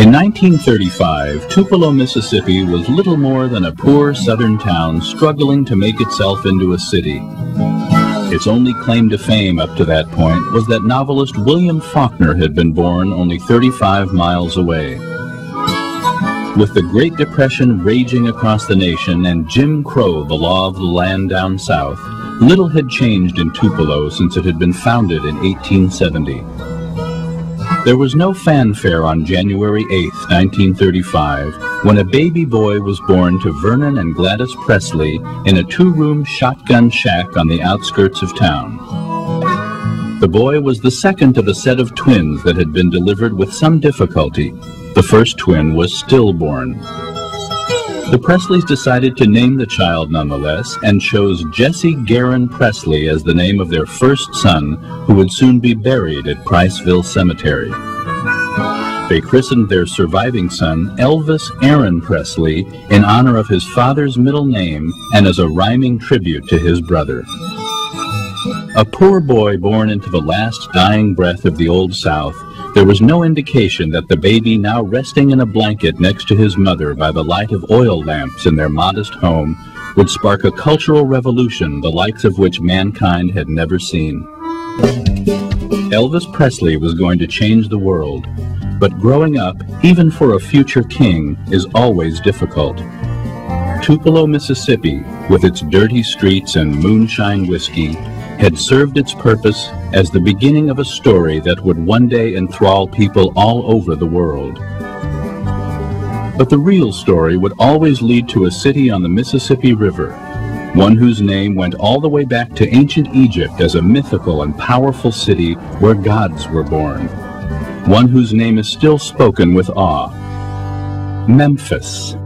In 1935, Tupelo, Mississippi was little more than a poor southern town struggling to make itself into a city. Its only claim to fame up to that point was that novelist William Faulkner had been born only 35 miles away. With the Great Depression raging across the nation and Jim Crow the law of the land down south, little had changed in Tupelo since it had been founded in 1870. There was no fanfare on January 8, 1935, when a baby boy was born to Vernon and Gladys Presley in a two-room shotgun shack on the outskirts of town. The boy was the second of a set of twins that had been delivered with some difficulty. The first twin was stillborn. The Presleys decided to name the child nonetheless and chose Jesse Garin Presley as the name of their first son, who would soon be buried at Priceville Cemetery. They christened their surviving son Elvis Aaron Presley in honor of his father's middle name and as a rhyming tribute to his brother. A poor boy born into the last dying breath of the Old South, there was no indication that the baby, now resting in a blanket next to his mother by the light of oil lamps in their modest home, would spark a cultural revolution the likes of which mankind had never seen. Elvis Presley was going to change the world, but growing up, even for a future king, is always difficult. Tupelo, Mississippi, with its dirty streets and moonshine whiskey, had served its purpose as the beginning of a story that would one day enthrall people all over the world. But the real story would always lead to a city on the Mississippi River, one whose name went all the way back to ancient Egypt as a mythical and powerful city where gods were born, one whose name is still spoken with awe: Memphis.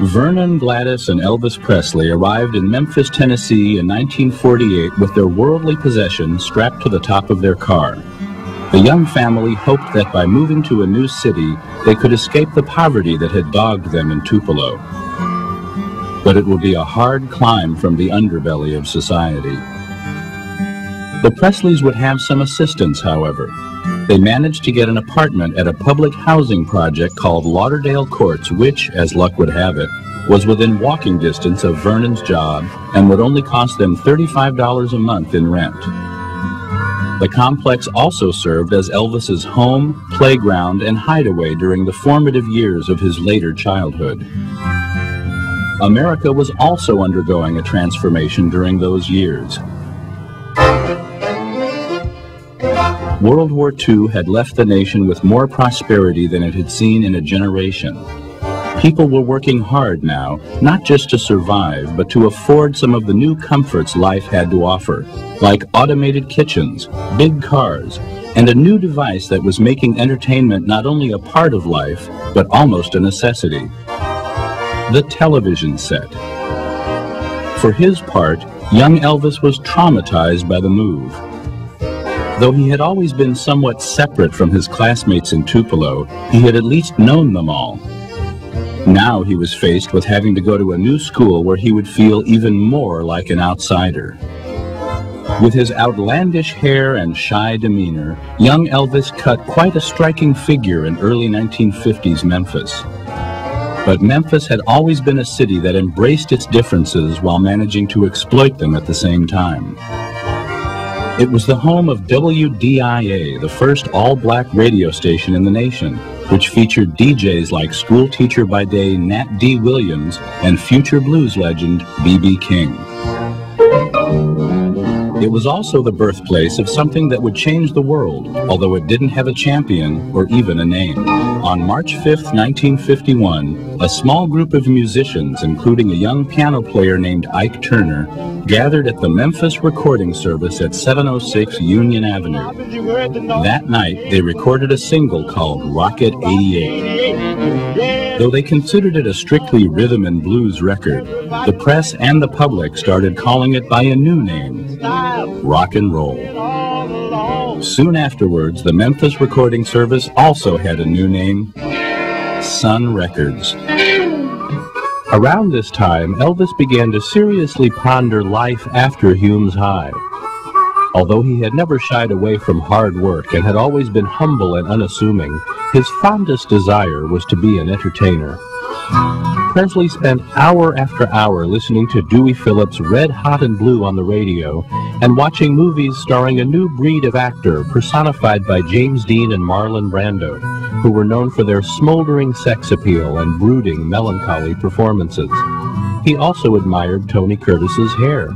Vernon, Gladys, and Elvis Presley arrived in Memphis, Tennessee in 1948 with their worldly possessions strapped to the top of their car. The young family hoped that by moving to a new city, they could escape the poverty that had dogged them in Tupelo. But it would be a hard climb from the underbelly of society. The Presleys would have some assistance, however. They managed to get an apartment at a public housing project called Lauderdale Courts, which, as luck would have it, was within walking distance of Vernon's job and would only cost them $35 a month in rent. The complex also served as Elvis's home, playground, and hideaway during the formative years of his later childhood. America was also undergoing a transformation during those years. World War II had left the nation with more prosperity than it had seen in a generation. People were working hard now, not just to survive, but to afford some of the new comforts life had to offer, like automated kitchens, big cars, and a new device that was making entertainment not only a part of life, but almost a necessity: the television set. For his part, young Elvis was traumatized by the move. Though he had always been somewhat separate from his classmates in Tupelo, he had at least known them all. Now he was faced with having to go to a new school where he would feel even more like an outsider. With his outlandish hair and shy demeanor, young Elvis cut quite a striking figure in early 1950s Memphis. But Memphis had always been a city that embraced its differences while managing to exploit them at the same time. It was the home of WDIA, the first all-black radio station in the nation, which featured DJs like schoolteacher by day Nat D. Williams and future blues legend B.B. King. It was also the birthplace of something that would change the world, although it didn't have a champion or even a name. On March 5, 1951, a small group of musicians, including a young piano player named Ike Turner, gathered at the Memphis recording service at 706 Union Avenue. That night, they recorded a single called Rocket 88. Though they considered it a strictly rhythm and blues record, the press and the public started calling it by a new name: rock and roll. Soon afterwards, the Memphis recording service also had a new name: Sun Records. Around this time, Elvis began to seriously ponder life after Hume's High. Although he had never shied away from hard work and had always been humble and unassuming, his fondest desire was to be an entertainer. Presley spent hour after hour listening to Dewey Phillips' Red Hot and Blue on the radio and watching movies starring a new breed of actor personified by James Dean and Marlon Brando, who were known for their smoldering sex appeal and brooding, melancholy performances. He also admired Tony Curtis's hair.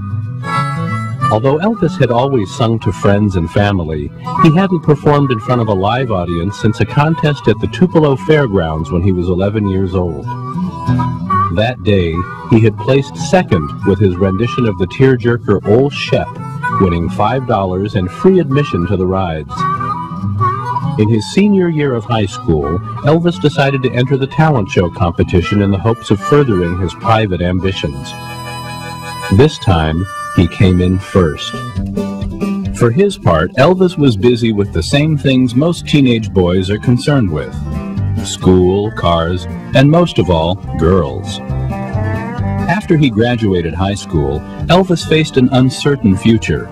Although Elvis had always sung to friends and family, he hadn't performed in front of a live audience since a contest at the Tupelo Fairgrounds when he was 11 years old. That day, he had placed second with his rendition of the tearjerker Old Shep, winning $5 and free admission to the rides. In his senior year of high school, Elvis decided to enter the talent show competition in the hopes of furthering his private ambitions. This time, he came in first. For his part, Elvis was busy with the same things most teenage boys are concerned with: school, cars, and most of all, girls. After he graduated high school, Elvis faced an uncertain future.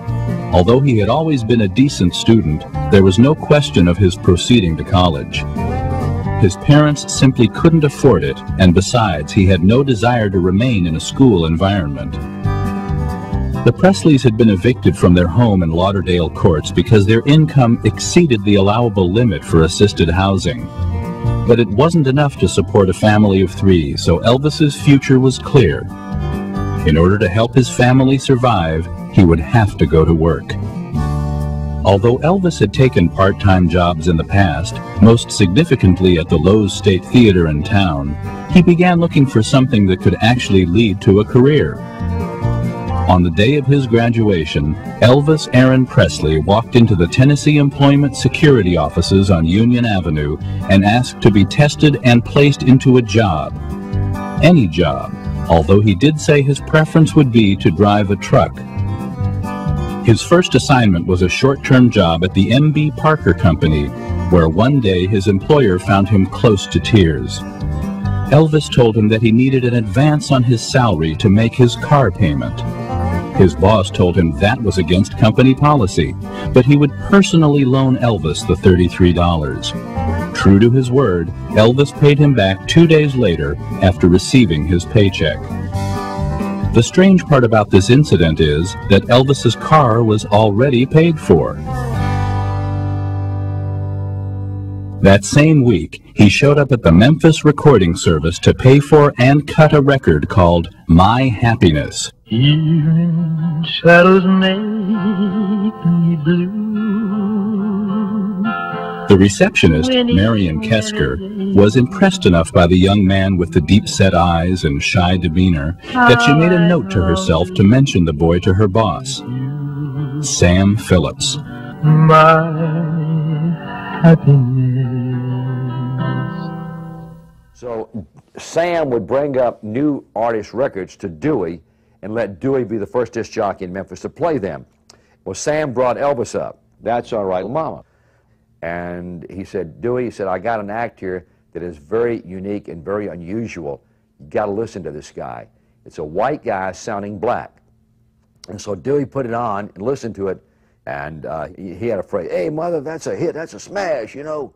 Although he had always been a decent student, there was no question of his proceeding to college. His parents simply couldn't afford it, and besides, he had no desire to remain in a school environment. The Presleys had been evicted from their home in Lauderdale courts because their income exceeded the allowable limit for assisted housing. But it wasn't enough to support a family of three, so Elvis's future was clear. In order to help his family survive, he would have to go to work. Although Elvis had taken part-time jobs in the past, most significantly at the Lowe's State Theater in town, he began looking for something that could actually lead to a career. On the day of his graduation, Elvis Aaron Presley walked into the Tennessee Employment Security offices on Union Avenue and asked to be tested and placed into a job. Any job, although he did say his preference would be to drive a truck. His first assignment was a short-term job at the M.B. Parker Company, where one day his employer found him close to tears. Elvis told him that he needed an advance on his salary to make his car payment. His boss told him that was against company policy, but he would personally loan Elvis the $33. True to his word, Elvis paid him back 2 days later after receiving his paycheck. The strange part about this incident is that Elvis's car was already paid for. That same week, he showed up at the Memphis recording service to pay for and cut a record called My Happiness. Evening shadows make me blue. The receptionist, Marion Kesker, was impressed enough by the young man with the deep-set eyes and shy demeanor that she made a note to herself to mention the boy to her boss, Sam Phillips. My happiness. So Sam would bring up new artist records to Dewey and let Dewey be the first disc jockey in Memphis to play them. Well, Sam brought Elvis up. That's all right, Mama. And he said, Dewey, he said, I got an act here that is very unique and very unusual. You got to listen to this guy. It's a white guy sounding black. And so Dewey put it on and listened to it, and he had a phrase, hey, mother, that's a hit, that's a smash, you know.